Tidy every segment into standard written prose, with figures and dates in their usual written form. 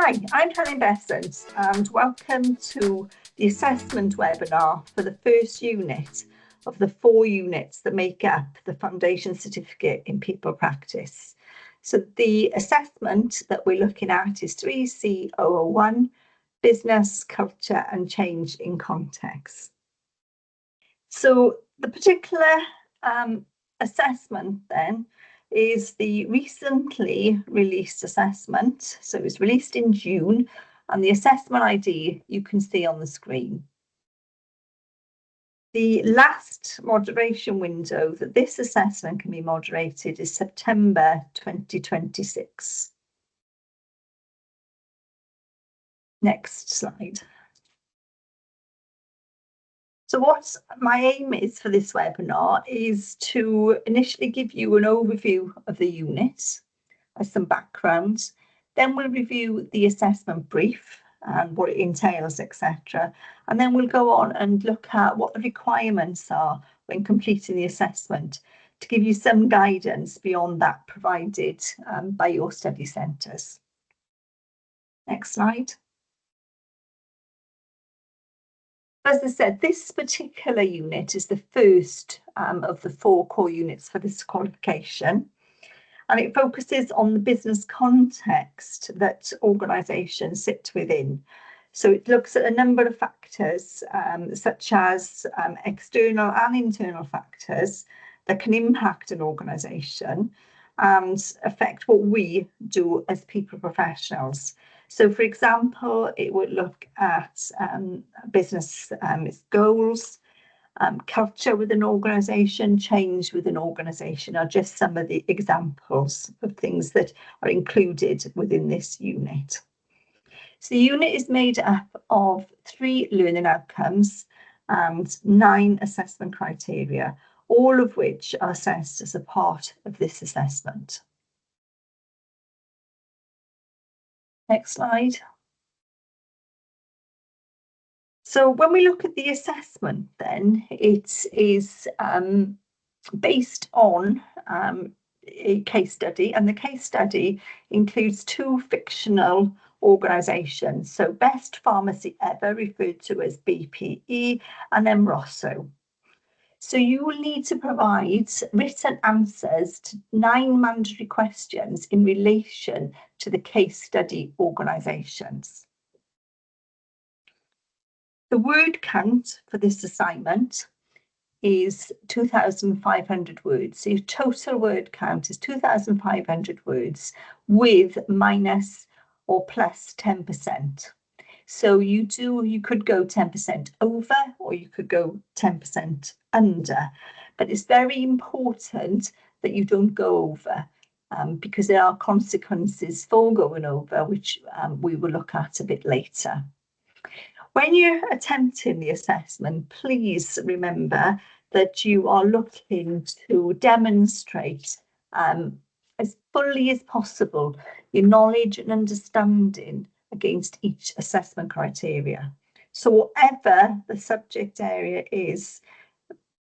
Hi, I'm Helen Besant and welcome to the assessment webinar for the first unit of the 4 units that make up the Foundation Certificate in People Practice. So the assessment that we're looking at is 3C001, Business, Culture and Change in Context. So the particular assessment then is the recently released assessment. So it was released in June, and the assessment ID you can see on the screen. The last moderation window that this assessment can be moderated is September 2026. Next slide. So what my aim is for this webinar is to initially give you an overview of the unit as some background. Then we'll review the assessment brief and what it entails, etc. And then we'll go on and look at what the requirements are when completing the assessment to give you some guidance beyond that provided by your study centres. Next slide. As I said, this particular unit is the first of the 4 core units for this qualification, and it focuses on the business context that organisations sit within. So it looks at a number of factors, such as external and internal factors that can impact an organisation and affect what we do as people professionals. So, for example, it would look at business goals, culture with an organisation, change with an organisation are just some of the examples of things that are included within this unit. So the unit is made up of 3 learning outcomes and 9 assessment criteria, all of which are assessed as a part of this assessment. Next slide. So when we look at the assessment then, it is based on a case study, and the case study includes 2 fictional organisations. So Best Pharmacy Ever, referred to as BPE, and MROSO. So you will need to provide written answers to 9 mandatory questions in relation to the case study organisations. The word count for this assignment is 2,500 words. So your total word count is 2,500 words with minus or plus 10%. So you could go 10% over, or you could go 10% under, but it's very important that you don't go over because there are consequences for going over, which we will look at a bit later. When you're attempting the assessment, please remember that you are looking to demonstrate as fully as possible your knowledge and understanding against each assessment criteria. So whatever the subject area is,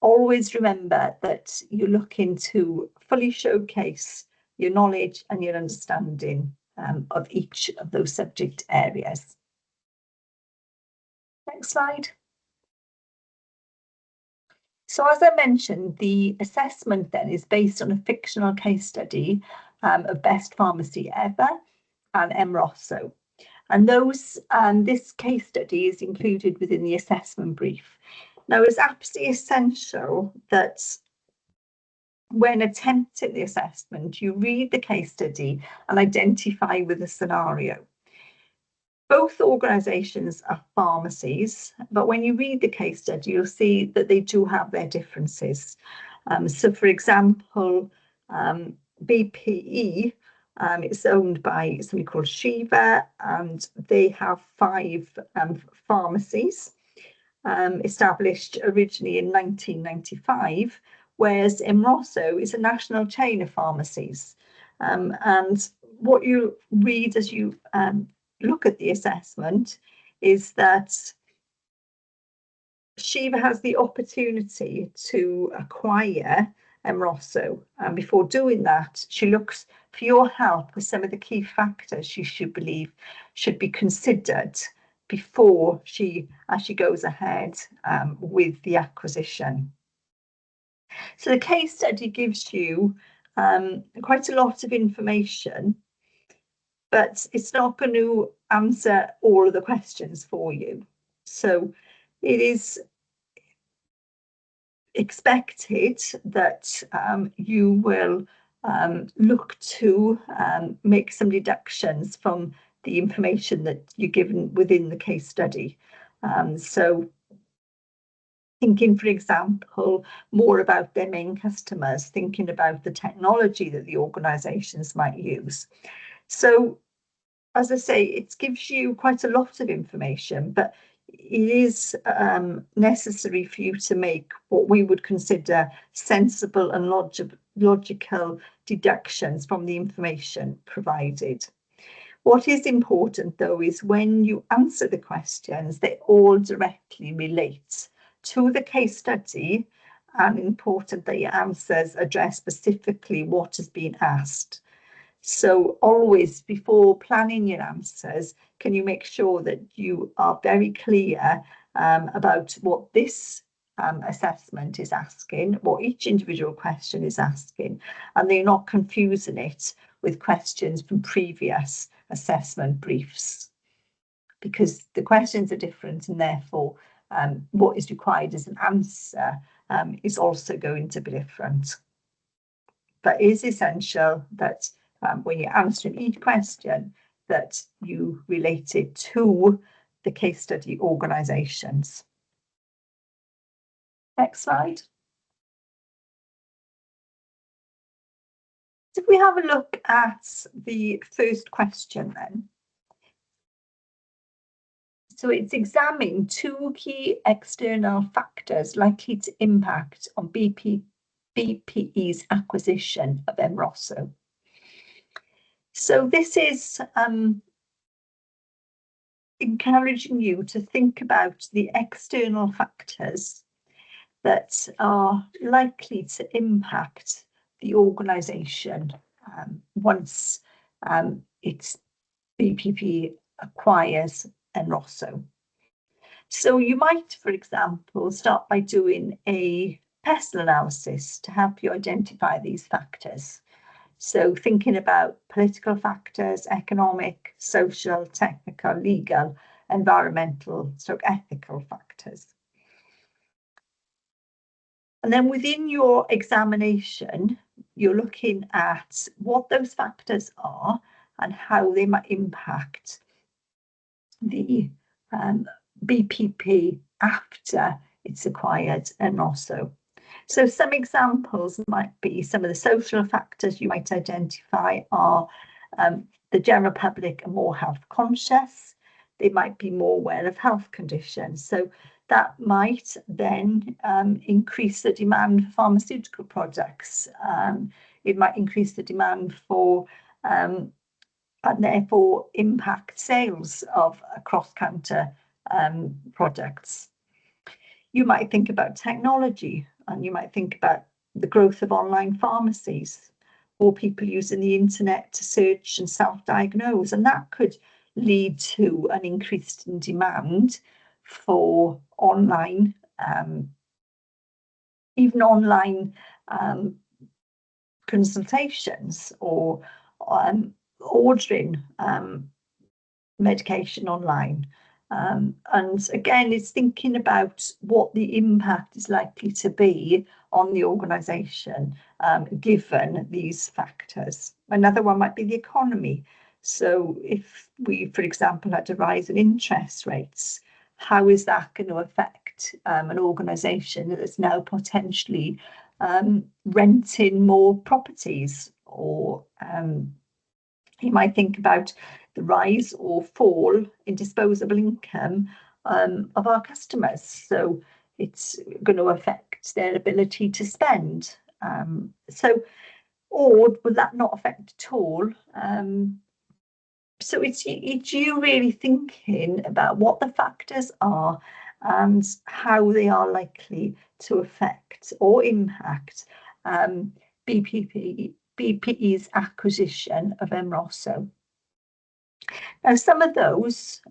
always remember that you're looking to fully showcase your knowledge and your understanding of each of those subject areas. Next slide. So as I mentioned, the assessment then is based on a fictional case study of Best Pharmacy Ever and MROSO. And this case study is included within the assessment brief. Now, it's absolutely essential that when attempting the assessment, you read the case study and identify with the scenario. Both organisations are pharmacies, but when you read the case study, you'll see that they do have their differences. So, for example, BPE, it's owned by somebody called Shiva, and they have 5 pharmacies established originally in 1995, whereas MROSO is a national chain of pharmacies. And what you read as you look at the assessment is that Shiva has the opportunity to acquire MROSO, and before doing that, she looks for your help with some of the key factors she should believe should be considered before she actually goes ahead with the acquisition. So the case study gives you quite a lot of information, but it's not going to answer all of the questions for you. So it is expected that you will look to make some deductions from the information that you're given within the case study. So thinking, for example, more about their main customers, thinking about the technology that the organisations might use. So, as I say, it gives you quite a lot of information, but it is necessary for you to make what we would consider sensible and logical deductions from the information provided. What is important, though, is when you answer the questions, they all directly relate to the case study, and important that your answers address specifically what has been asked. So always, before planning your answers, can you make sure that you are very clear about what this assessment is asking, what each individual question is asking, and they're not confusing it with questions from previous assessment briefs, because the questions are different, and therefore what is required as an answer is also going to be different. But it is essential that when you're answering each question, that you relate it to the case study organisations. Next slide. So if we have a look at the first question then. So it's examined two key external factors likely to impact on BPE's acquisition of Emrosso. So this is encouraging you to think about the external factors that are likely to impact the organisation once it's BPP acquires Emrosso. So you might, for example, start by doing a pestle analysis to help you identify these factors. So thinking about political factors, economic, social, technical, legal, environmental, ethical factors. And then within your examination, you're looking at what those factors are and how they might impact the BPP after it's acquired Emrosso. So some examples might be some of the social factors you might identify are the general public are more health conscious. They might be more aware of health conditions. So that might then increase the demand for pharmaceutical products. It might increase the demand for and therefore impact sales of cross-counter products. You might think about technology, and you might think about the growth of online pharmacies, or people using the internet to search and self-diagnose, and that could lead to an increase in demand for online, even online consultations, or ordering medication online. And again, it's thinking about what the impact is likely to be on the organisation given these factors. Another one might be the economy. So if we, for example, had a rise in interest rates, how is that going to affect an organisation that is now potentially renting more properties? Or you might think about the rise or fall in disposable income of our customers. So it's going to affect their ability to spend. Or will that not affect at all? So it's you really thinking about what the factors are and how they are likely to affect or impact BPP BPE's acquisition of Ymrosso. Now, some of those,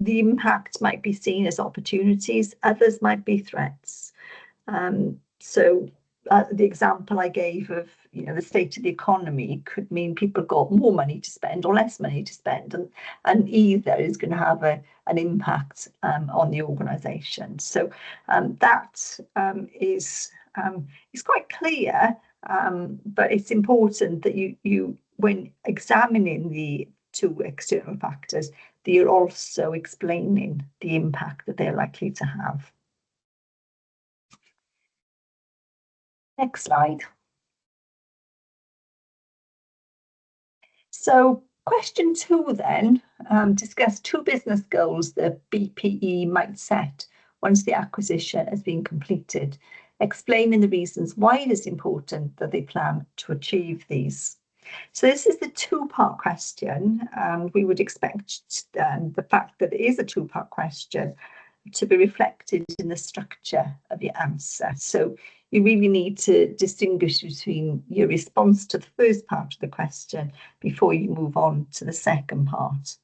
the impact might be seen as opportunities, others might be threats. So the example I gave of, the state of the economy could mean people got more money to spend or less money to spend, and either is going to have an impact on the organisation. So that is quite clear, but it's important that you when examining the two external factors, that you're also explaining the impact that they're likely to have. Next slide. So question 2 then, discuss 2 business goals that BPE might set once the acquisition has been completed, explaining the reasons why it is important that they plan to achieve these. So this is the 2-part question, and we would expect the fact that it is a 2-part question to be reflected in the structure of your answer. So you really need to distinguish between your response to the first part of the question before you move on to the second part.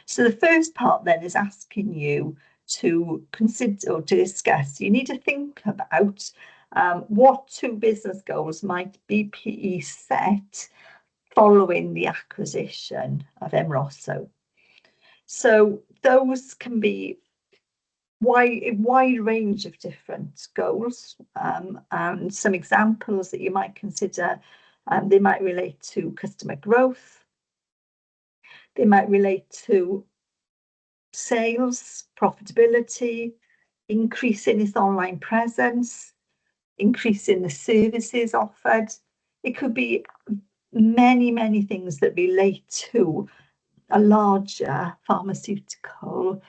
So the first part then is asking you to consider or to discuss. You need to think about what 2 business goals might BPE set following the acquisition of Ymrosso. So those can be a wide range of different goals, and some examples that you might consider. They might relate to customer growth, they might relate to sales, profitability, increasing its online presence, increasing the services offered. It could be many things that relate to a larger pharmaceutical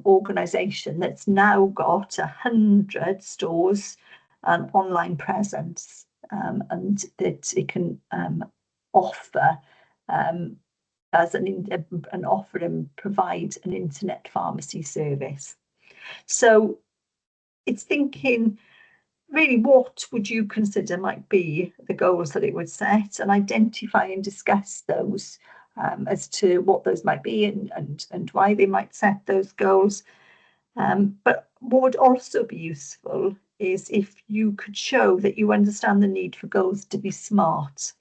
organisation that's now got 100 stores and online presence, and that it can offer as an offer and provide an internet pharmacy service. So it's thinking really, what would you consider might be the goals that it would set, and identify and discuss those as to what those might be and why they might set those goals. But what would also be useful is if you could show that you understand the need for goals to be smart.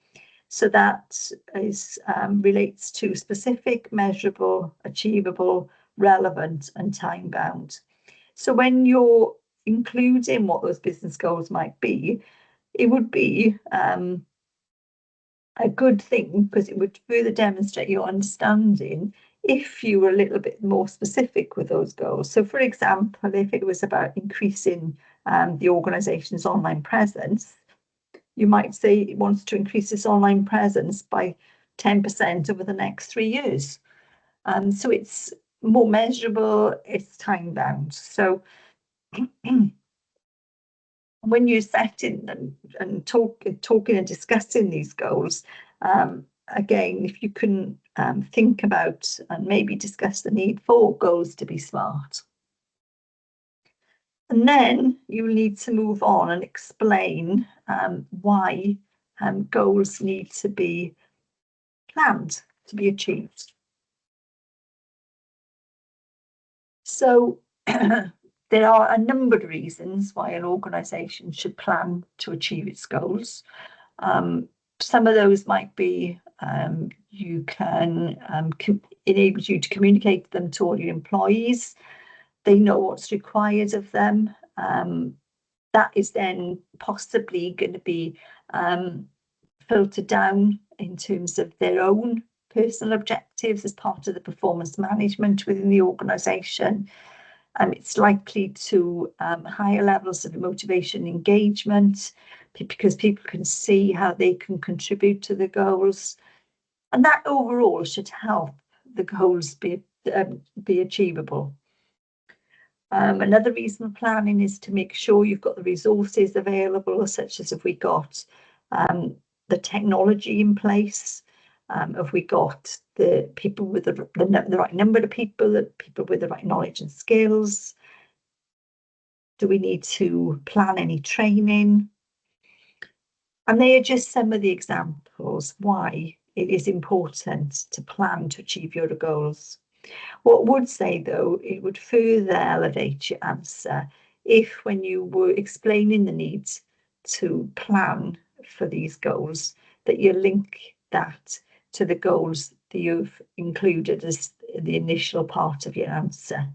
So that is relates to specific, measurable, achievable, relevant, and time-bound. So when you're including what those business goals might be, it would be a good thing, because it would further demonstrate your understanding if you were a little bit more specific with those goals. So, for example, if it was about increasing the organisation's online presence, you might say it wants to increase its online presence by 10% over the next 3 years. So it's more measurable, it's time bound. So when you're setting and talking and discussing these goals, again, if you can think about and maybe discuss the need for goals to be smart. And then you need to move on and explain why goals need to be planned to be achieved. So there are a number of reasons why an organisation should plan to achieve its goals. Some of those might be you can enable you to communicate them to all your employees. They know what's required of them. That is then possibly going to be filtered down in terms of their own personal objectives as part of the performance management within the organisation. It's likely to higher levels of motivation and engagement, because people can see how they can contribute to the goals, and that overall should help the goals be achievable. Another reason for planning is to make sure you've got the resources available, such as if we got the technology in place, have we got the people with the right number of people, the people with the right knowledge and skills? Do we need to plan any training? And they are just some of the examples why it is important to plan to achieve your goals. What would say though, it would further elevate your answer if when you were explaining the need to plan for these goals, that you link that to the goals that you've included as the initial part of your answer.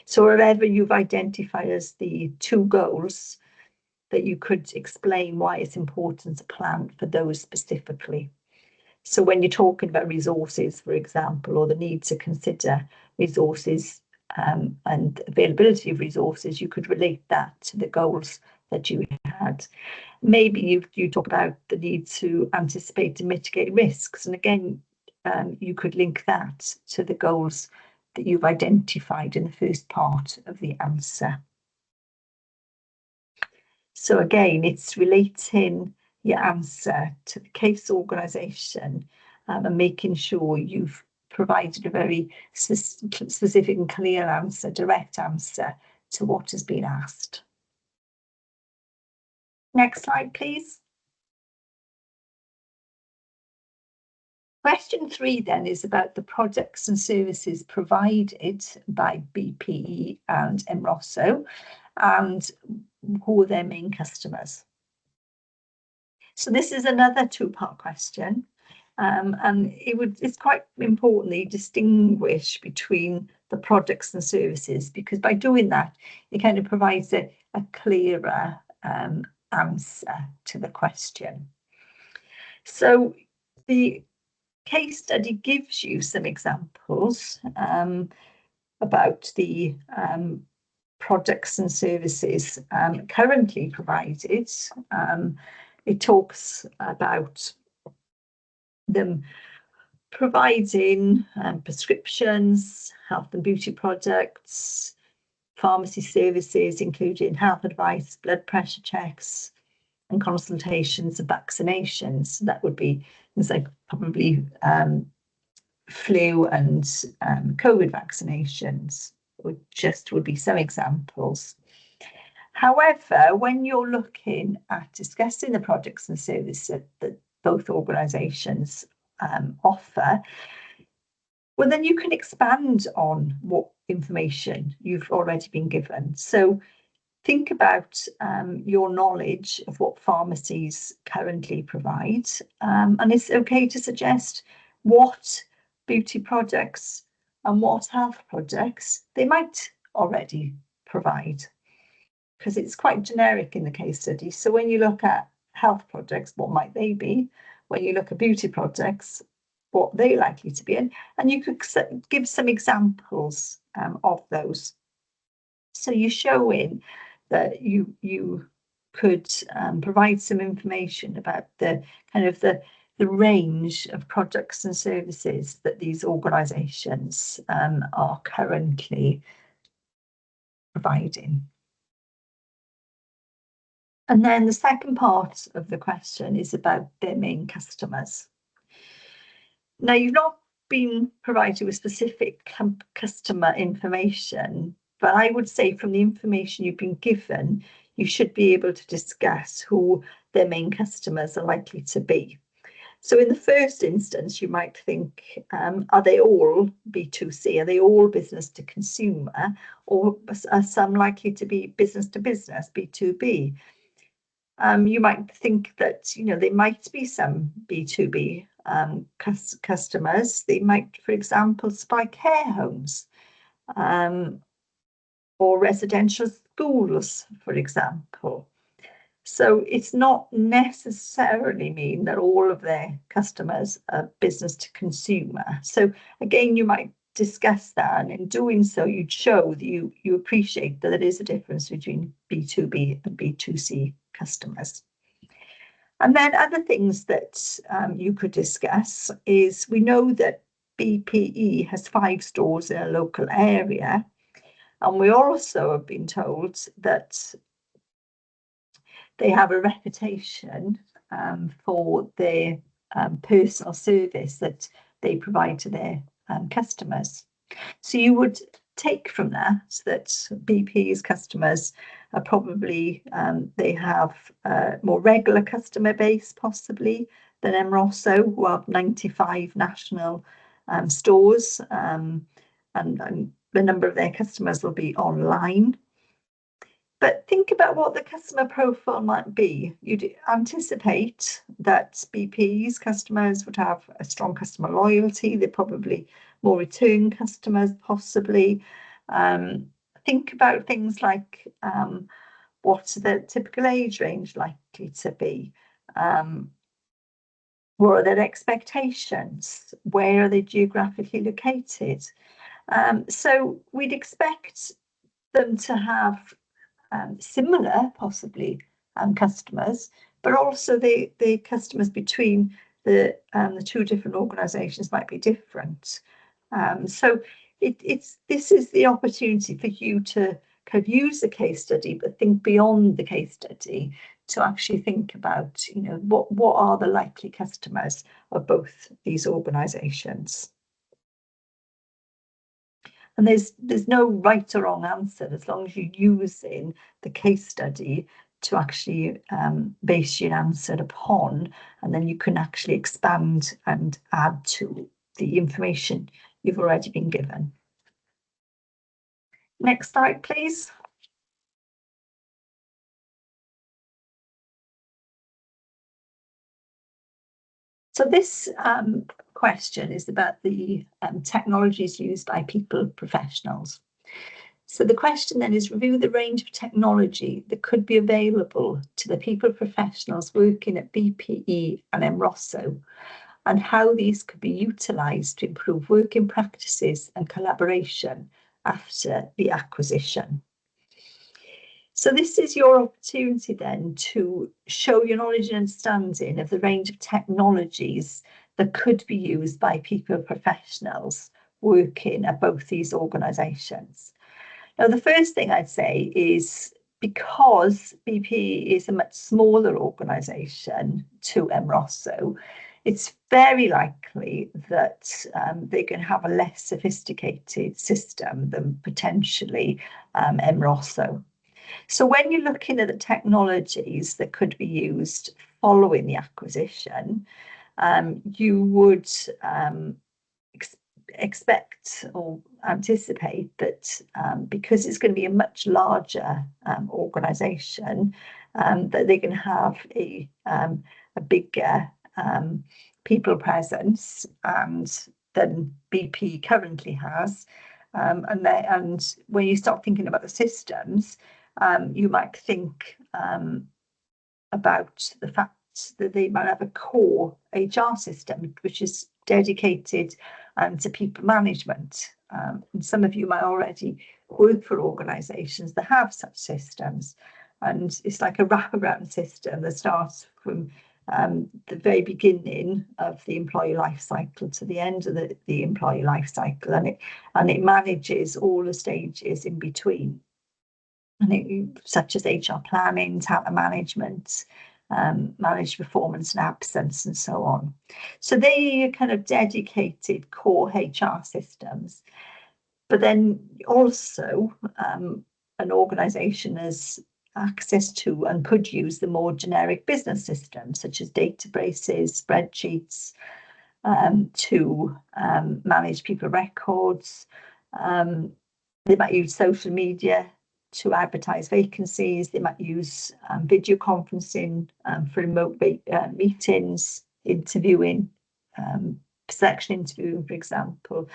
So wherever you've identified as the 2 goals, that you could explain why it's important to plan for those specifically. So when you're talking about resources, for example, or the need to consider resources and availability of resources, you could relate that to the goals that you had. Maybe you talk about the need to anticipate and mitigate risks. And again, you could link that to the goals that you've identified in the first part of the answer. So again, it's relating your answer to the case organisation and making sure you've provided a very specific and clear answer, direct answer to what has been asked. Next slide, please. Question 3 then is about the products and services provided by BPE and Emroso and who are their main customers. So this is another 2-part question, and it's quite important that you distinguish between the products and services, because by doing that, it kind of provides a clearer answer to the question. So the case study gives you some examples about the products and services currently provided. It talks about them providing prescriptions, health and beauty products, pharmacy services, including health advice, blood pressure checks, and consultations and vaccinations. That would be things like probably flu and COVID vaccinations, would be some examples. However, when you're looking at discussing the products and services that both organisations offer, well, then you can expand on what information you've already been given. So think about your knowledge of what pharmacies currently provide, and it's okay to suggest what beauty products and what health products they might already provide, because it's quite generic in the case study. So when you look at health products, what might they be? When you look at beauty products, what they're likely to be in, and you could give some examples of those. So you're showing that you could provide some information about the kind of the range of products and services that these organisations are currently providing. And then the second part of the question is about their main customers. Now, you've not been provided with specific customer information, but I would say from the information you've been given, you should be able to discuss who their main customers are likely to be. So in the first instance, you might think, are they all B2C? Are they all business to consumer? Or are some likely to be business to business, B2B? You might think that, there might be some B2B customers. They might, for example, supply care homes or residential schools, for example. So it's not necessarily mean that all of their customers are business to consumer. So again, you might discuss that, and in doing so, you'd show that you appreciate that there is a difference between B2B and B2C customers. And then other things that you could discuss is, we know that BPE has 5 stores in a local area, and we also have been told that they have a reputation for their personal service that they provide to their customers. So you would take from that BP's customers probably they have a more regular customer base possibly than Mrosso, who have 95 national stores, and the number of their customers will be online. But think about what the customer profile might be. You'd anticipate that BP's customers would have a strong customer loyalty. They're probably more return customers, possibly. Think about things like what's the typical age range likely to be? What are their expectations? Where are they geographically located? So we'd expect them to have similar, possibly, customers, but also the customers between the two different organisations might be different. So this is the opportunity for you to kind of use the case study, but think beyond the case study to actually think about, what are the likely customers of both these organisations. And there's no right or wrong answer as long as you're using the case study to actually base your answer upon, and then you can actually expand and add to the information you've already been given. Next slide, please. So this question is about the technologies used by people professionals. So the question then is, review the range of technology that could be available to the people professionals working at BPE and Mrosso, and how these could be utilised to improve working practices and collaboration after the acquisition. So this is your opportunity then to show your knowledge and understanding of the range of technologies that could be used by people professionals working at both these organisations. Now, the first thing I'd say is, because BP is a much smaller organisation to Mrosso, it's very likely that they can have a less sophisticated system than potentially Mrosso. So when you're looking at the technologies that could be used following the acquisition, you would expect or anticipate that because it's going to be a much larger organisation, that they can have a bigger people presence than BP currently has. And when you start thinking about the systems, you might think about the fact that they might have a core HR system which is dedicated to people management. And some of you might already work for organisations that have such systems, and it's like a wraparound system that starts from the very beginning of the employee life cycle to the end of the employee life cycle, and it manages all the stages in between, and such as HR planning, talent management, manage performance and absence, and so on. So they are kind of dedicated core HR systems. But then also an organisation has access to and could use the more generic business systems, such as databases, spreadsheets, to manage people records. They might use social media to advertise vacancies. They might use video conferencing for remote meetings, interviewing, selection interviewing, for example.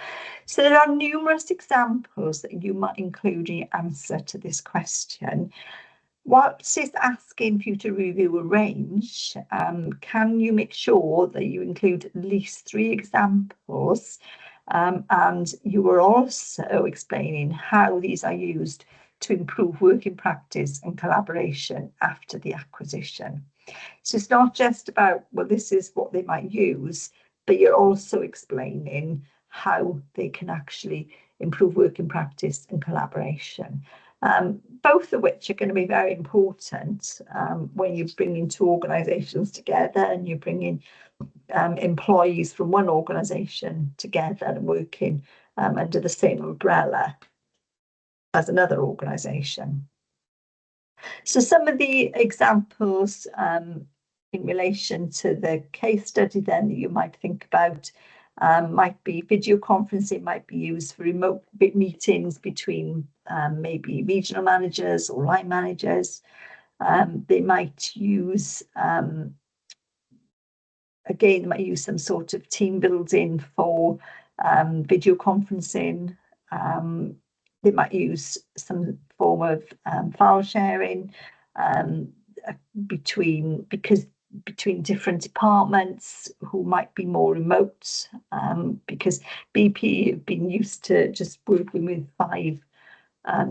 So there are numerous examples that you might include in your answer to this question. Whilst it's asking for you to review a range, can you make sure that you include at least 3 examples, and you are also explaining how these are used to improve working practice and collaboration after the acquisition. So it's not just about, well, this is what they might use, but you're also explaining how they can actually improve working practice and collaboration. Both of which are going to be very important when you're bringing 2 organisations together and you're bringing employees from one organisation together and working under the same umbrella as another organisation. So some of the examples in relation to the case study then that you might think about might be video conferencing, might be used for remote meetings between maybe regional managers or line managers. They might use, again, they might use some sort of team building for video conferencing. They might use some form of file sharing between different departments who might be more remote, because BP have been used to just working with 5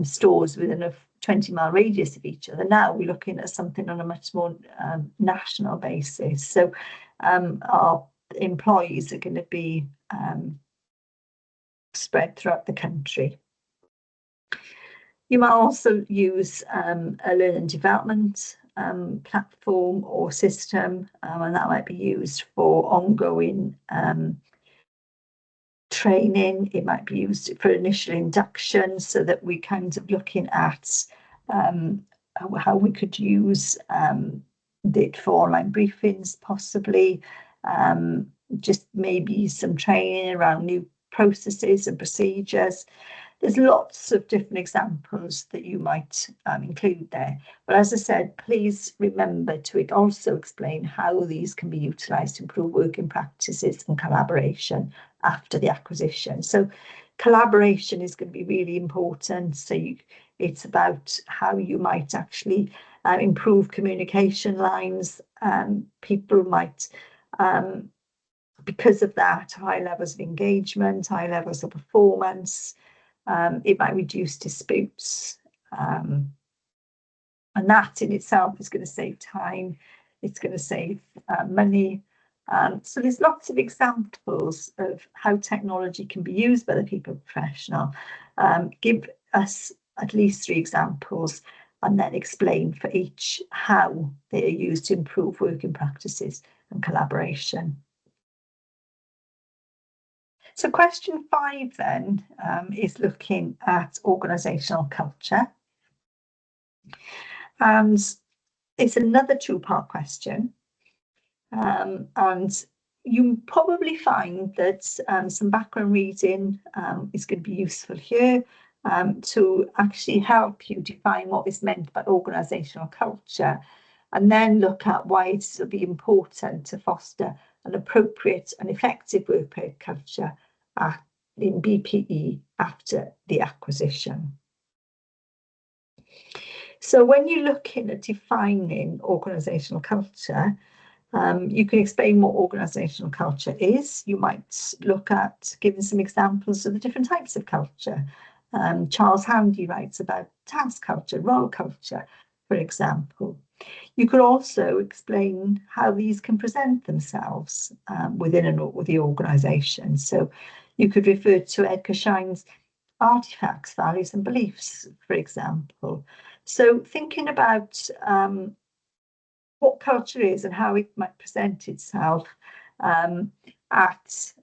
stores within a 20-mile radius of each other. Now we're looking at something on a much more national basis. So our employees are going to be spread throughout the country. You might also use a learning and development platform or system, and that might be used for ongoing training. It might be used for initial induction, so that we're kind of looking at how we could use it for online briefings, possibly. Just maybe some training around new processes and procedures. There's lots of different examples that you might include there. But as I said, please remember to also explain how these can be utilised to improve working practices and collaboration after the acquisition. So collaboration is going to be really important. So it's about how you might actually improve communication lines. People might, because of that, high levels of engagement, high levels of performance. It might reduce disputes, and that in itself is going to save time. It's going to save money. So there's lots of examples of how technology can be used by the people professional. Give us at least 3 examples and then explain for each how they are used to improve working practices and collaboration. So question 5 then is looking at organisational culture. And it's another 2-part question. And you probably find that some background reading is going to be useful here to actually help you define what is meant by organisational culture, and then look at why it will be important to foster an appropriate and effective workplace culture in BPE after the acquisition. So when you're looking at defining organisational culture, you can explain what organisational culture is. You might look at giving some examples of the different types of culture. Charles Handy writes about task culture, role culture, for example. You could also explain how these can present themselves within the organisation. So you could refer to Edgar Schein's artifacts, values and beliefs, for example. So thinking about what culture is and how it might present itself at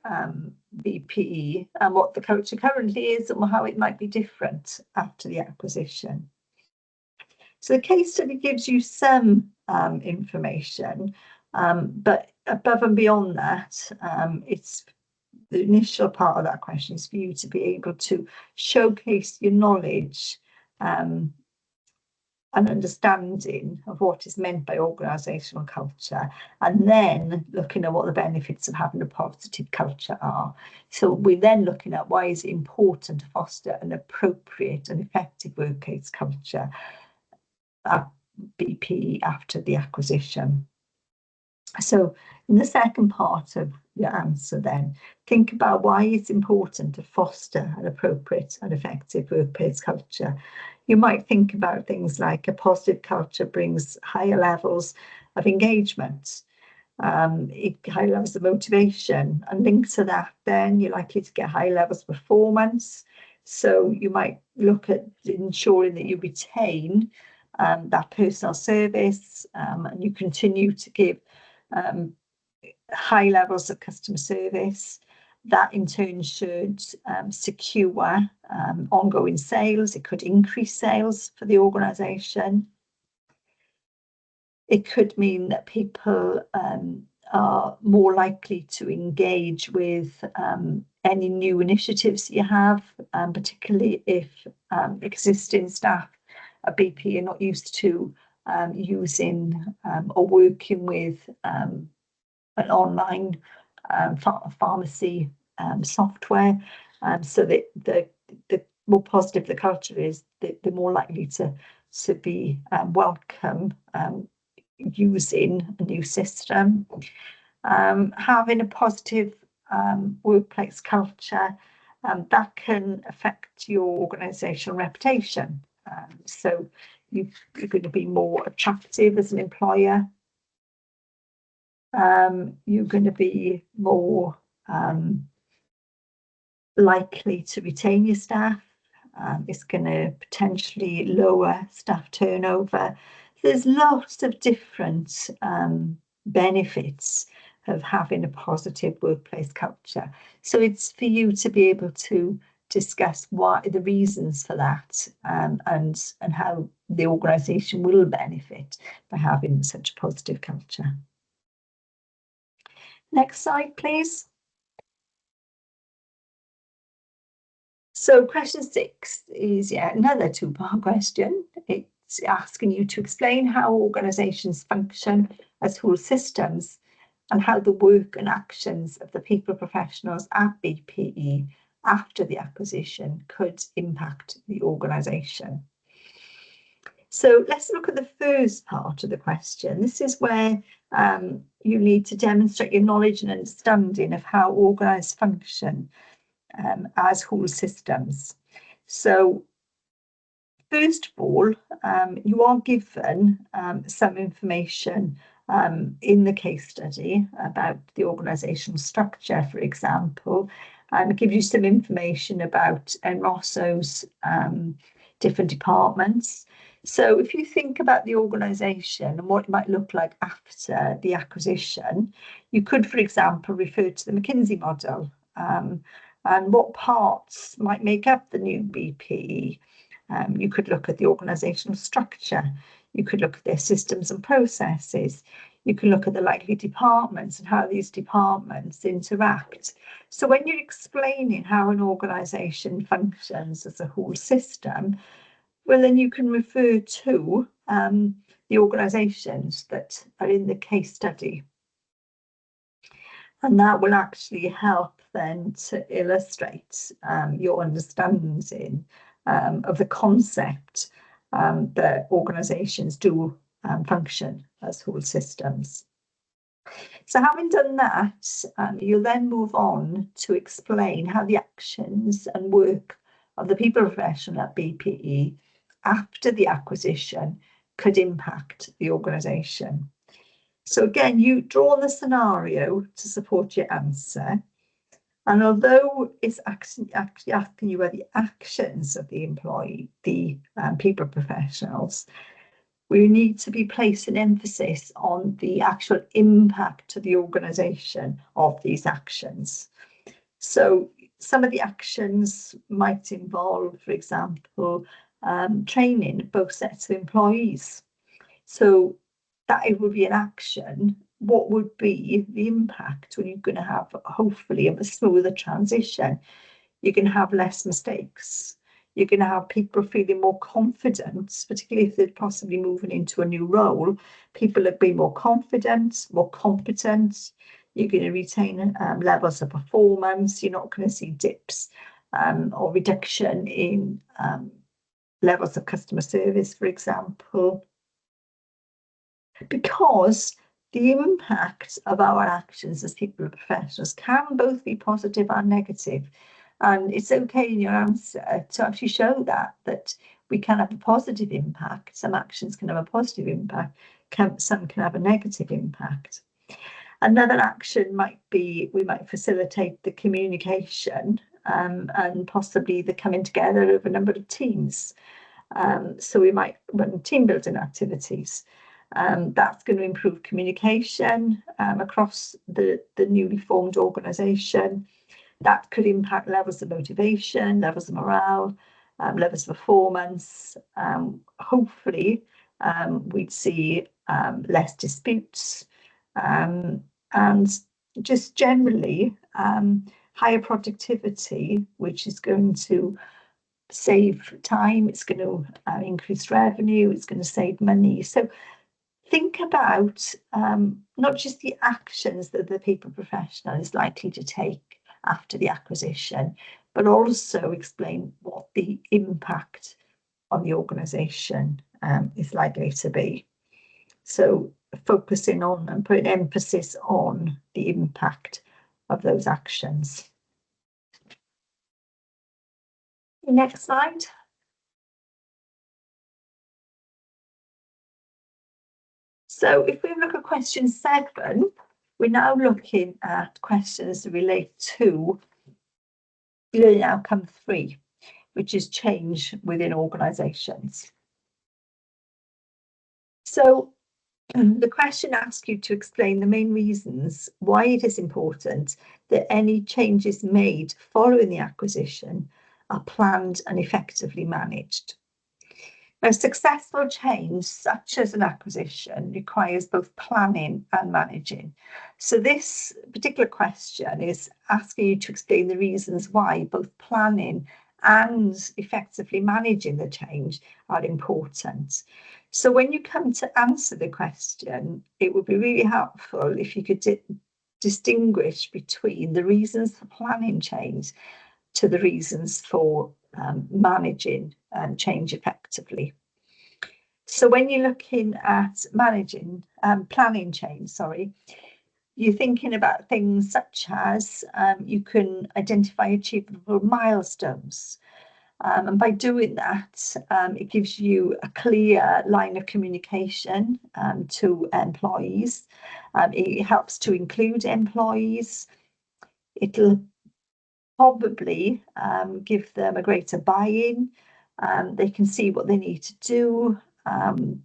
BPE, and what the culture currently is and how it might be different after the acquisition. So the case study gives you some information, but above and beyond that, it's the initial part of that question is for you to be able to showcase your knowledge and understanding of what is meant by organisational culture, and then looking at what the benefits of having a positive culture are. So we're then looking at why is it important to foster an appropriate and effective workplace culture at BP after the acquisition. So in the second part of your answer then, think about why it's important to foster an appropriate and effective workplace culture. You might think about things like a positive culture brings higher levels of engagement, high levels of motivation, and linked to that then you're likely to get high levels of performance. So you might look at ensuring that you retain that personal service, and you continue to give high levels of customer service. That in turn should secure ongoing sales. It could increase sales for the organisation. It could mean that people are more likely to engage with any new initiatives you have, particularly if existing staff at BP are not used to using or working with an online pharmacy software. So that the more positive the culture is, the more likely to be welcome using a new system. Having a positive workplace culture, that can affect your organisational reputation. So you're going to be more attractive as an employer. You're going to be more likely to retain your staff. It's going to potentially lower staff turnover. There's lots of different benefits of having a positive workplace culture. So it's for you to be able to discuss why the reasons for that, and how the organisation will benefit by having such a positive culture. Next slide, please. So question 6 is another two-part question. It's asking you to explain how organisations function as whole systems and how the work and actions of the people professionals at BPE after the acquisition could impact the organisation. So let's look at the first part of the question. This is where you need to demonstrate your knowledge and understanding of how organised function as whole systems. So first of all, you are given some information in the case study about the organisational structure, for example, and give you some information about Enroso's different departments. So if you think about the organisation and what it might look like after the acquisition, you could, for example, refer to the McKinsey model, and what parts might make up the new BPE. You could look at the organisational structure. You could look at their systems and processes. You can look at the likely departments and how these departments interact. So when you're explaining how an organisation functions as a whole system, well, then you can refer to the organisations that are in the case study. And that will actually help then to illustrate your understanding of the concept that organisations do function as whole systems. So having done that, you'll then move on to explain how the actions and work of the people professional at BPE after the acquisition could impact the organisation. So again, you draw the scenario to support your answer. And although it's actually asking you about the actions of the employee, the people professionals, we need to be placing emphasis on the actual impact to the organisation of these actions. So some of the actions might involve, for example, training both sets of employees. So that it would be an action. What would be the impact when you're going to have, hopefully, a smoother transition? You're going to have less mistakes. You're going to have people feeling more confident, particularly if they're possibly moving into a new role. People have been more confident, more competent. You're going to retain levels of performance. You're not going to see dips or reduction in levels of customer service, for example. Because the impact of our actions as people professionals can both be positive and negative. And it's okay in your answer to actually show that we can have a positive impact. Some actions can have a positive impact, some can have a negative impact. Another action might be, we might facilitate the communication and possibly the coming together of a number of teams. So we might run team building activities. That's going to improve communication across the newly formed organisation. That could impact levels of motivation, levels of morale, levels of performance. Hopefully, we'd see less disputes, and just generally higher productivity, which is going to save time, it's going to increase revenue, it's going to save money. So think about not just the actions that the people professional is likely to take after the acquisition, but also explain what the impact on the organisation is likely to be. So focusing on and putting emphasis on the impact of those actions. Next slide. So if we look at question 7, we're now looking at questions that relate to learning outcome 3, which is change within organisations. So the question asks you to explain the main reasons why it is important that any changes made following the acquisition are planned and effectively managed. Now, successful change, such as an acquisition, requires both planning and managing. So this particular question is asking you to explain the reasons why both planning and effectively managing the change are important. So when you come to answer the question, it would be really helpful if you could distinguish between the reasons for planning change to the reasons for managing change effectively. So when you're looking at planning change, you're thinking about things such as you can identify achievable milestones. And by doing that, it gives you a clear line of communication to employees. It helps to include employees. It'll probably give them a greater buy-in. They can see what they need to do.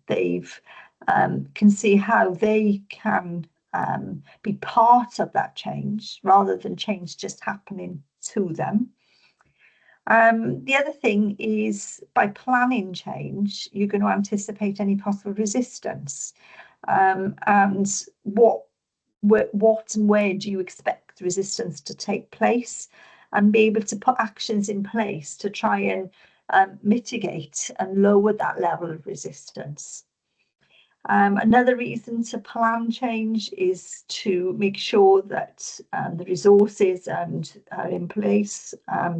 They can see how they can be part of that change rather than change just happening to them. The other thing is, by planning change, you're going to anticipate any possible resistance, and what and where do you expect the resistance to take place, and be able to put actions in place to try and mitigate and lower that level of resistance. Another reason to plan change is to make sure that the resources are in place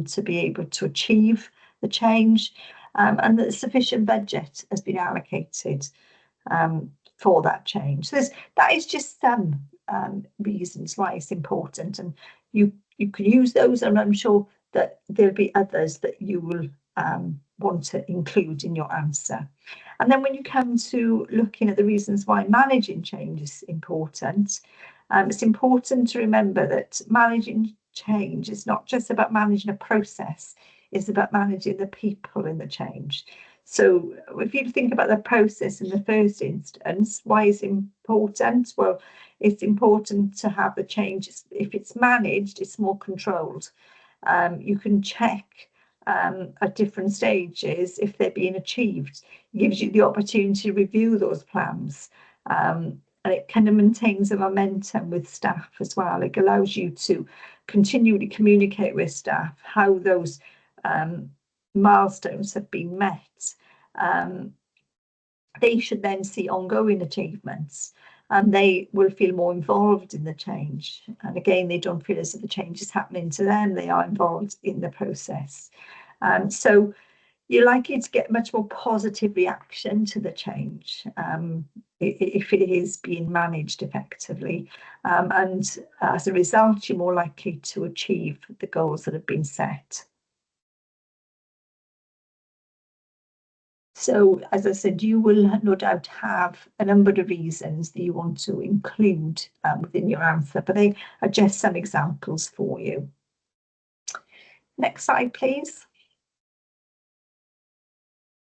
to be able to achieve the change, and that sufficient budget has been allocated for that change. So that is just some reasons why it's important, and you can use those, and I'm sure that there'll be others that you will want to include in your answer. And then when you come to looking at the reasons why managing change is important, it's important to remember that managing change is not just about managing a process, it's about managing the people in the change. So if you think about the process in the first instance, why is it important? Well, it's important to have the change. If it's managed, it's more controlled. You can check at different stages if they're being achieved. It gives you the opportunity to review those plans, and it kind of maintains a momentum with staff as well. It allows you to continually communicate with staff how those milestones have been met. They should then see ongoing achievements, and they will feel more involved in the change. And again, they don't feel as if the change is happening to them, they are involved in the process. So you're likely to get much more positive reaction to the change if it is being managed effectively. And as a result, you're more likely to achieve the goals that have been set. So, as I said, you will no doubt have a number of reasons that you want to include within your answer, but they are just some examples for you. Next slide, please.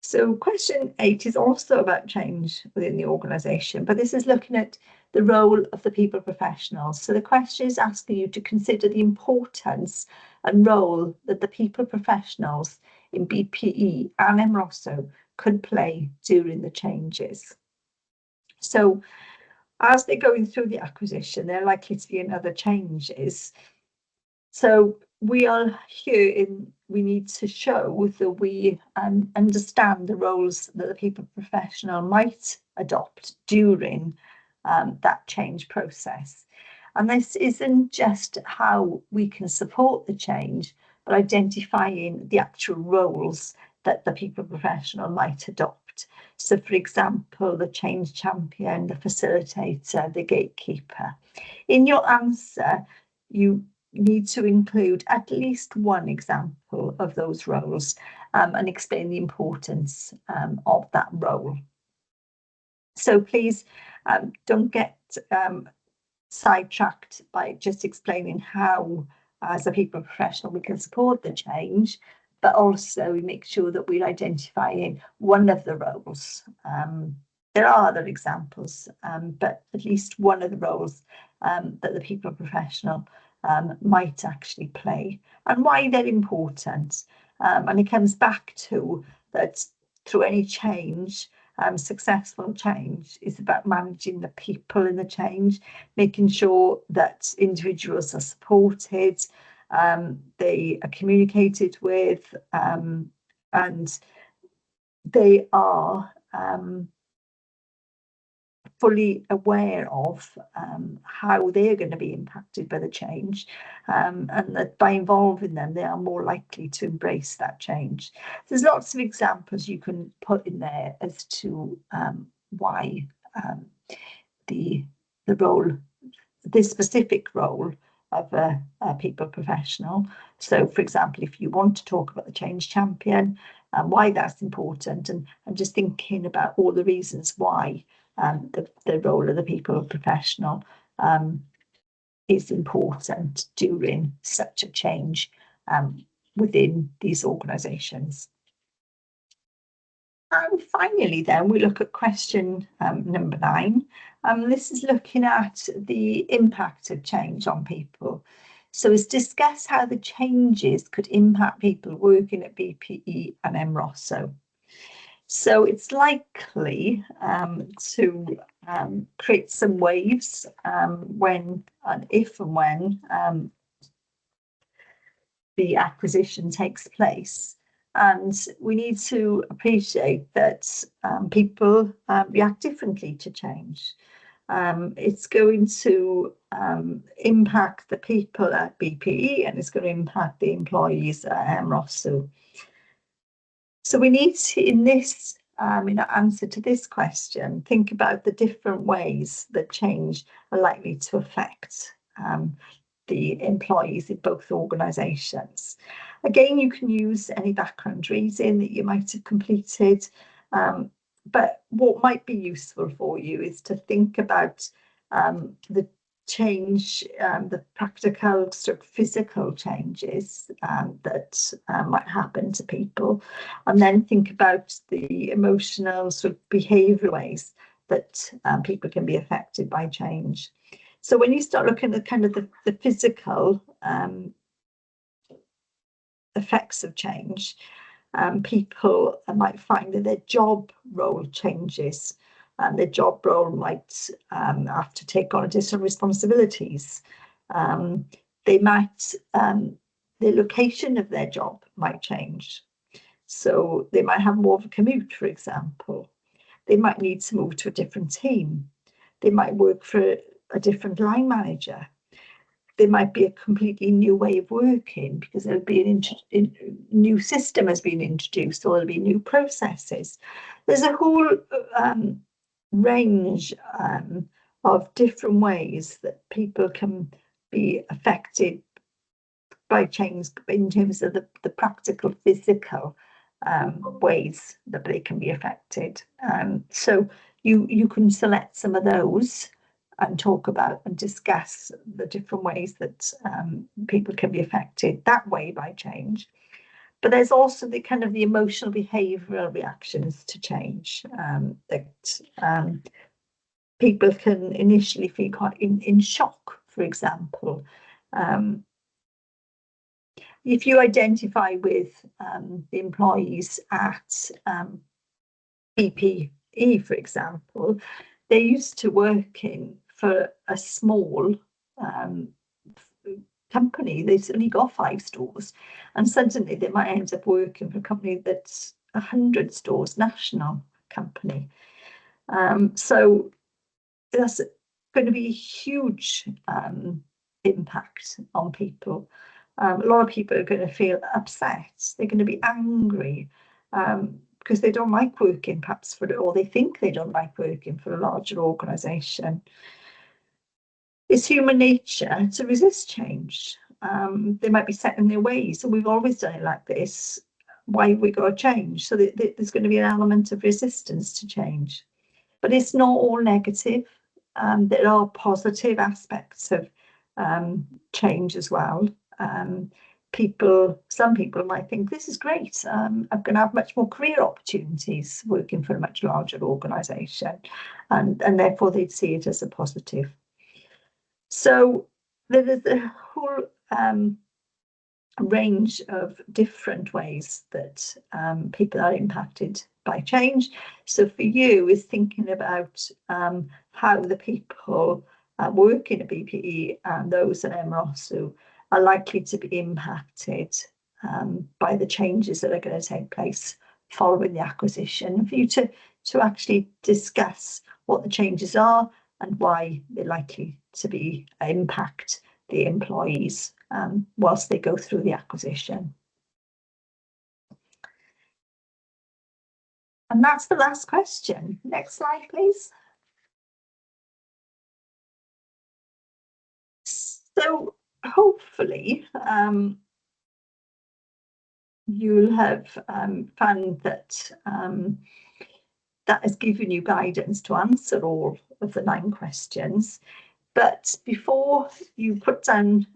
So question 8 is also about change within the organisation, but this is looking at the role of the people professionals. So the question is asking you to consider the importance and role that the people professionals in BPE and MROSO could play during the changes. So as they're going through the acquisition, there are likely to be other changes. So we are here we need to show that we understand the roles that the people professional might adopt during that change process. And this isn't just how we can support the change, but identifying the actual roles that the people professional might adopt. So, for example, the change champion, the facilitator, the gatekeeper. In your answer, you need to include at least one example of those roles and explain the importance of that role. So please don't get sidetracked by just explaining how, as a people professional, we can support the change, but also we make sure that we're identifying one of the roles. There are other examples, but at least one of the roles that the people professional might actually play and why they're important. And it comes back to that through any change, successful change is about managing the people in the change, making sure that individuals are supported, they are communicated with, and they are fully aware of how they're going to be impacted by the change, and that by involving them, they are more likely to embrace that change. There's lots of examples you can put in there as to why the role, this specific role of a people professional. So, for example, if you want to talk about the change champion and why that's important, and just thinking about all the reasons why the role of the people professional is important during such a change within these organisations. And finally, then we look at question number 9. This is looking at the impact of change on people. So it's discuss how the changes could impact people working at BPE and MROSO. So it's likely to create some waves when and if and when the acquisition takes place. And we need to appreciate that people react differently to change. It's going to impact the people at BPE and it's going to impact the employees at MROSO. So we need to, in this, in answer to this question, think about the different ways that change are likely to affect the employees in both organisations. Again, you can use any background reading that you might have completed, but what might be useful for you is to think about the change, the practical sort of physical changes that might happen to people, and then think about the emotional sort of behavioural ways that people can be affected by change. So when you start looking at kind of the physical effects of change, people might find that their job role changes. Their job role might have to take on additional responsibilities. They might, the location of their job might change. So they might have more of a commute, for example. They might need to move to a different team. They might work for a different line manager. There might be a completely new way of working because there'll be a new system has been introduced, or there'll be new processes. There's a whole range of different ways that people can be affected by change in terms of the practical, physical ways that they can be affected. So you can select some of those and talk about and discuss the different ways that people can be affected that way by change. But there's also the kind of the emotional behavioural reactions to change that people can initially feel quite in shock, for example. If you identify with the employees at BPE, for example, they're used to working for a small company. They've only got 5 stores, and suddenly they might end up working for a company that's 100 stores, national company. So that's going to be a huge impact on people. A lot of people are going to feel upset. They're going to be angry because they don't like working perhaps for, or they think they don't like working for a larger organisation. It's human nature to resist change. They might be set in their ways. So we've always done it like this. Why have we got to change? So there's going to be an element of resistance to change. But it's not all negative. There are positive aspects of change as well. Some people might think this is great. I'm going to have much more career opportunities working for a much larger organisation, and therefore they'd see it as a positive. So there's a whole range of different ways that people are impacted by change. So for you is thinking about how the people working at BPE and those at MROSU are likely to be impacted by the changes that are going to take place following the acquisition, and for you to actually discuss what the changes are and why they're likely to be impact the employees whilst they go through the acquisition. And that's the last question. Next slide, please. So hopefully you'll have found that that has given you guidance to answer all of the 9 questions. But before you put down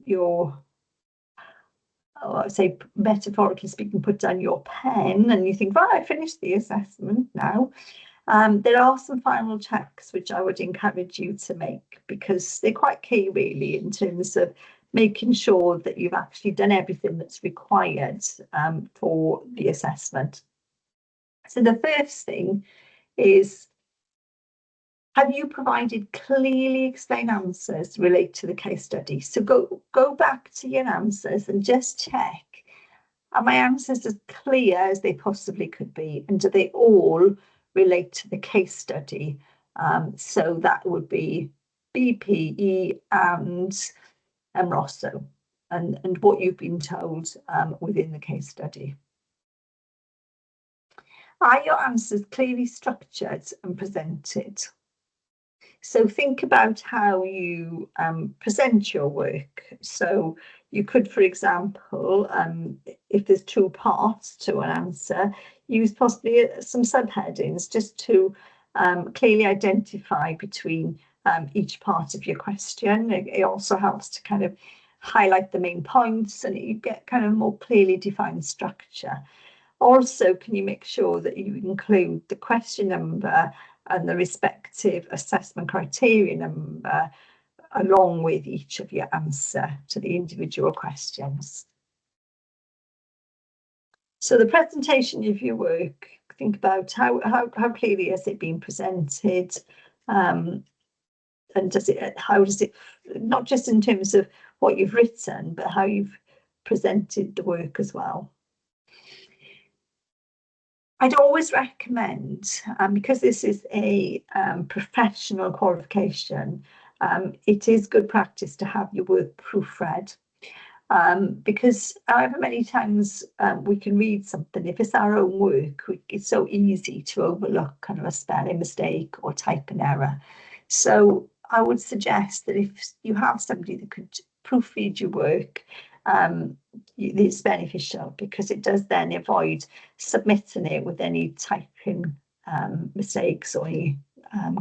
your, I say metaphorically speaking, put down your pen and you think, right, I finished the assessment now. There are some final checks which I would encourage you to make, because they're quite key really in terms of making sure that you've actually done everything that's required for the assessment. So the first thing is, have you provided clearly explained answers relate to the case study? So go back to your answers and just check, are my answers as clear as they possibly could be? And do they all relate to the case study? So that would be BPE and MROSU and what you've been told within the case study. Are your answers clearly structured and presented? So think about how you present your work. So you could, for example, if there's 2 parts to an answer, use possibly some subheadings just to clearly identify between each part of your question. It also helps to kind of highlight the main points, and you get kind of more clearly defined structure. Also, can you make sure that you include the question number and the respective assessment criteria number along with each of your answer to the individual questions? So the presentation of your work, think about how clearly has it been presented, and how does it, not just in terms of what you've written, but how you've presented the work as well. I'd always recommend, because this is a professional qualification, it is good practice to have your work proofread, because however many times we can read something, if it's our own work, it's so easy to overlook kind of a spelling mistake or typing error. So I would suggest that if you have somebody that could proofread your work, it's beneficial, because it does then avoid submitting it with any typing mistakes or any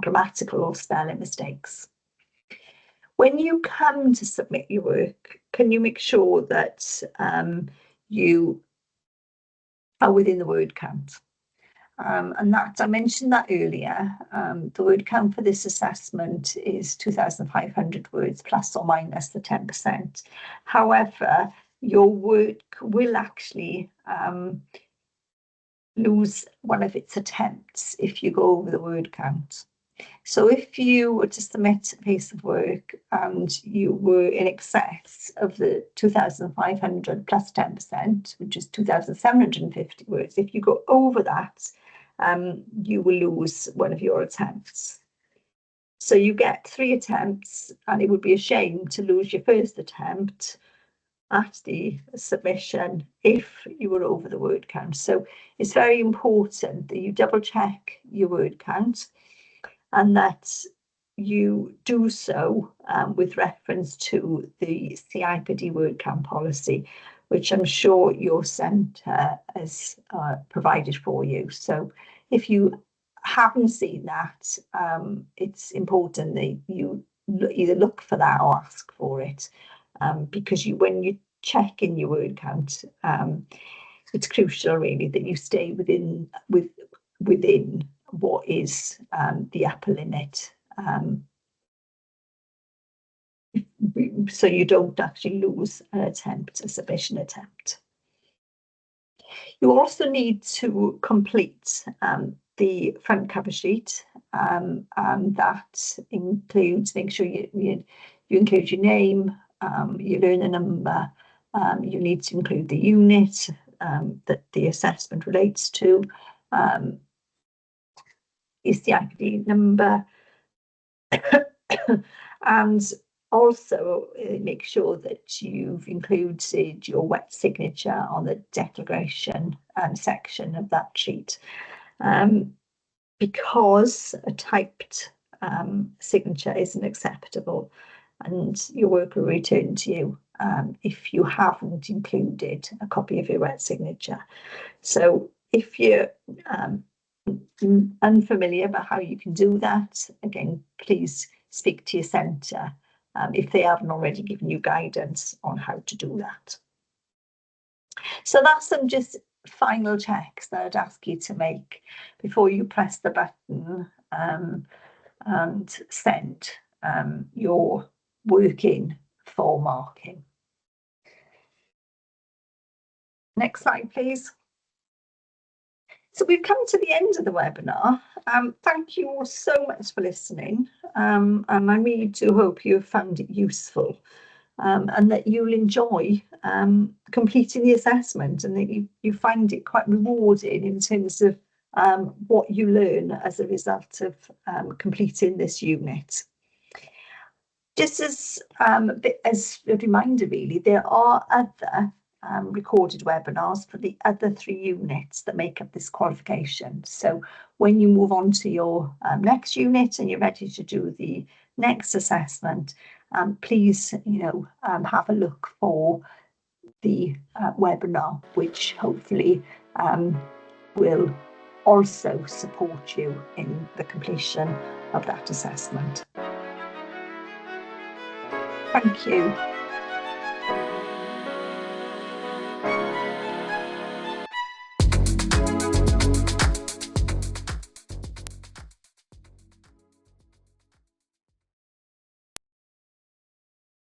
grammatical or spelling mistakes. When you come to submit your work, can you make sure that you are within the word count? And that, I mentioned that earlier, the word count for this assessment is 2,500 words plus or minus the 10%. However, your work will actually lose one of its attempts if you go over the word count. So if you were to submit a piece of work and you were in excess of the 2,500 plus 10%, which is 2,750 words, if you go over that, you will lose one of your attempts. So you get 3 attempts, and it would be a shame to lose your first attempt at the submission if you were over the word count. So it's very important that you double check your word count, and that you do so with reference to the CIPD word count policy, which I'm sure your centre has provided for you. So if you haven't seen that, it's important that you either look for that or ask for it, because when you check in your word count, it's crucial really that you stay within what is the upper limit, so you don't actually lose a submission attempt. You also need to complete the front cover sheet, and that includes, make sure you include your name, your learner number, you need to include the unit that the assessment relates to, is the IPD number, and also make sure that you've included your wet signature on the declaration section of that sheet, because a typed signature isn't acceptable, and your work will return to you if you haven't included a copy of your wet signature. So if you're unfamiliar about how you can do that, again, please speak to your centre if they haven't already given you guidance on how to do that. So that's some just final checks that I'd ask you to make before you press the button and send your work in for marking. Next slide, please. So we've come to the end of the webinar. Thank you all so much for listening, and I really do hope you have found it useful, and that you'll enjoy completing the assessment, and that you find it quite rewarding in terms of what you learn as a result of completing this unit. Just as a reminder, really, there are other recorded webinars for the other 3 units that make up this qualification. So when you move on to your next unit and you're ready to do the next assessment, please have a look for the webinar, which hopefully will also support you in the completion of that assessment. Thank you.